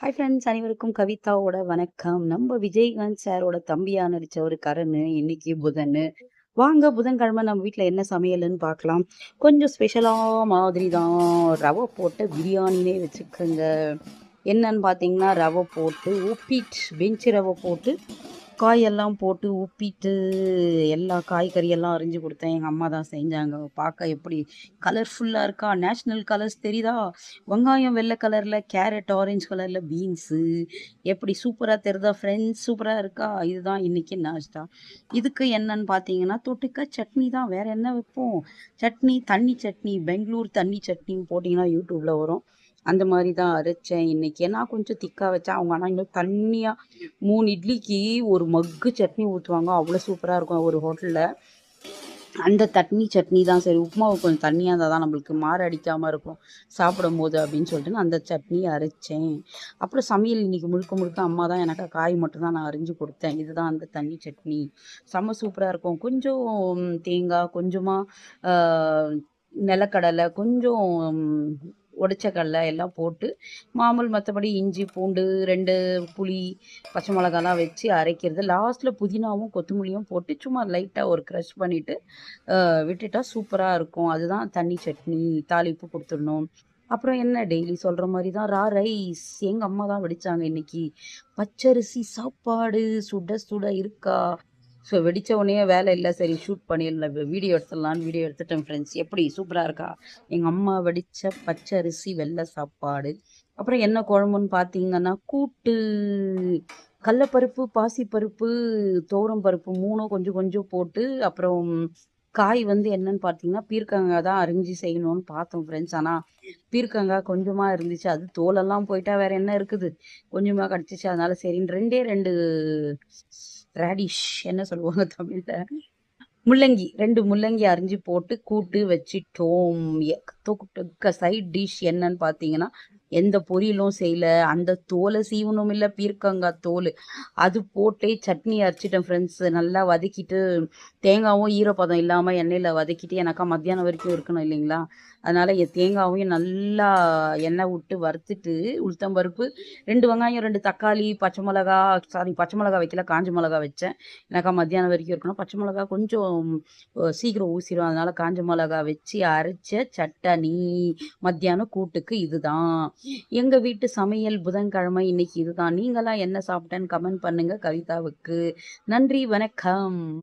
Hi friends, அனைவருக்கும் கவிதாவோட வணக்கம். நம்ம விஜயகாந்த் சாரோட தம்பியா நடிச்ச ஒரு கரண். இன்னைக்கு புதன். வாங்க புதன்கிழமை நம்ம வீட்ல என்ன சமையல்னு பார்க்கலாம். கொஞ்சம் ஸ்பெஷலா மாதிரி தான். ரவை போட்ட பிரியாணினே வச்சுக்கோங்க. என்னன்னு பார்த்தீங்கன்னா, ரவை போட்டு உப்பிட்டு பெஞ்ச் ரவை போட்டு காயெல்லாம் போட்டு உப்பிட்டு எல்லா காய்கறியெல்லாம் அரிஞ்சு கொடுத்தேன். எங்கள் அம்மா தான் செஞ்சாங்க. பார்க்க எப்படி கலர்ஃபுல்லாக இருக்கா, நேஷ்னல் கலர்ஸ் தெரியுதா? வெங்காயம் வெள்ளை கலரில், கேரட் ஆரஞ்சு கலரில், பீன்ஸு எப்படி சூப்பராக தெரியுதா ஃப்ரெண்ட்ஸ்? சூப்பராக இருக்கா? இதுதான் இன்னைக்கு நாஷ்டா. இதுக்கு என்னன்னு பார்த்தீங்கன்னா, தொட்டுக்க சட்னி தான். வேற என்ன வைப்போம்? சட்னி, தண்ணி சட்னி, பெங்களூர் தண்ணி சட்னின்னு போட்டிங்கன்னா யூடியூப்ல வரும். அந்த மாதிரி தான் அரைச்சேன் இன்னைக்கு. நான் கொஞ்சம் திக்கா வச்சேன். அவங்க ஆனால் இன்னும் தண்ணியாக 3 இட்லிக்கு ஒரு மக்கு சட்னி ஊற்றுவாங்க. அவ்வளோ சூப்பராக இருக்கும் ஒரு ஹோட்டலில். அந்த தண்ணி சட்னி தான் சரி, உப்புமாவு கொஞ்சம் தண்ணியாக இருந்தால் தான் நம்மளுக்கு மாறு அடிக்காமல் இருக்கும் சாப்பிடும்போது அப்படின்னு சொல்லிட்டு நான் அந்த சட்னி அரைச்சேன். அப்புறம் சமையல் இன்னைக்கு முழுக்க முழுக்க அம்மா தான். எனக்கு காய் மட்டும் தான் நான் அரிஞ்சு கொடுத்தேன். இதுதான் அந்த தண்ணி சட்னி. செம்ம சூப்பராக இருக்கும். கொஞ்சம் தேங்காய், கொஞ்சமாக நிலக்கடலை, கொஞ்சம் உடைச்ச கடலை எல்லாம் போட்டு மாமூல் மற்றபடி இஞ்சி பூண்டு 2 புளி பச்சை மிளகாலாம் வச்சு அரைக்கிறது. லாஸ்ட்டில் புதினாவும் கொத்தமல்லியும் போட்டு சும்மா லைட்டாக ஒரு க்ரஷ் பண்ணிவிட்டு விட்டுட்டா சூப்பராக இருக்கும். அதுதான் தண்ணி சட்னி. தாளிப்பு கொடுத்துடணும். அப்புறம் என்ன டெய்லி சொல்கிற மாதிரி தான் ரைஸ். எங்கள் அம்மா தான் வடித்தாங்க இன்னைக்கு. பச்சரிசி சாப்பாடு சுட சுட இருக்கா. ஸோ வெடித்த உடனே வேலை இல்லை, சரி ஷூட் பண்ணிடலாம், வீடியோ எடுத்துடலான்னு வீடியோ எடுத்துட்டேன் ஃப்ரெண்ட்ஸ். எப்படி சூப்பராக இருக்கா? எங்கள் அம்மா வடித்த பச்சரிசி வெள்ளை சாப்பாடு. அப்புறம் என்ன குழம்புன்னு பார்த்தீங்கன்னா, கூட்டு. கடலப்பருப்பு, பாசிப்பருப்பு, துவரம் பருப்பு 3ம் கொஞ்சம் கொஞ்சம் போட்டு, அப்புறம் காய் வந்து என்னன்னு பார்த்தீங்கன்னா, பீர்க்கங்காய் தான் அரிஞ்சு செய்யணும்னு பார்த்தோம் ஃப்ரெண்ட்ஸ். ஆனால் பீர்க்கங்காய் கொஞ்சமாக இருந்துச்சு. அது தோலெல்லாம் போயிட்டா வேற என்ன இருக்குது? கொஞ்சமாக கிடச்சிச்சு. அதனால சரின்னு 2 ரேடிஷ் என்ன சொல்லுவாங்க தமிழ்ல? முள்ளங்கி 2 முள்ளங்கி அரிஞ்சு போட்டு கூட்டு வச்சிட்டோம். தொட்டுக்க சைட் டிஷ் என்னன்னு பார்த்தீங்கன்னா, எந்த பொரியலும் செய்யல. அந்த தோலை சீவனும் இல்லை, பீர்க்கங்காய் தோல். அது போட்டே சட்னி அரைச்சிட்டேன் ஃப்ரெண்ட்ஸ். நல்லா வதக்கிட்டு தேங்காவும் ஈரப்பதம் இல்லாமல் எண்ணெயில் வதக்கிட்டு, எனக்கா மத்தியானம் வரைக்கும் இருக்கணும் இல்லைங்களா? அதனால் தேங்காவையும் நல்லா எண்ணெய் விட்டு வறுத்துட்டு, உளுத்தம்பருப்பு, 2 வெங்காயம், 2 தக்காளி, பச்சை மிளகா, சாரி பச்சை மிளகா வைக்கல, காஞ்ச மிளகா வச்சேன். எனக்கா மத்தியானம் வரைக்கும் இருக்கணும். பச்சை மிளகா கொஞ்சம் சீக்கிரம் ஊசிரும். அதனால காஞ்ச மிளகா வச்சு அரைச்ச சட்டனி. மத்தியானம் கூட்டுக்கு இதுதான் எங்க வீட்டு சமையல். புதன்கிழமை இன்னைக்கு இதுதான். நீங்களாம் என்ன சாப்பிட்டேன்னு கமெண்ட் பண்ணுங்க கவிதாவுக்கு. நன்றி, வணக்கம்.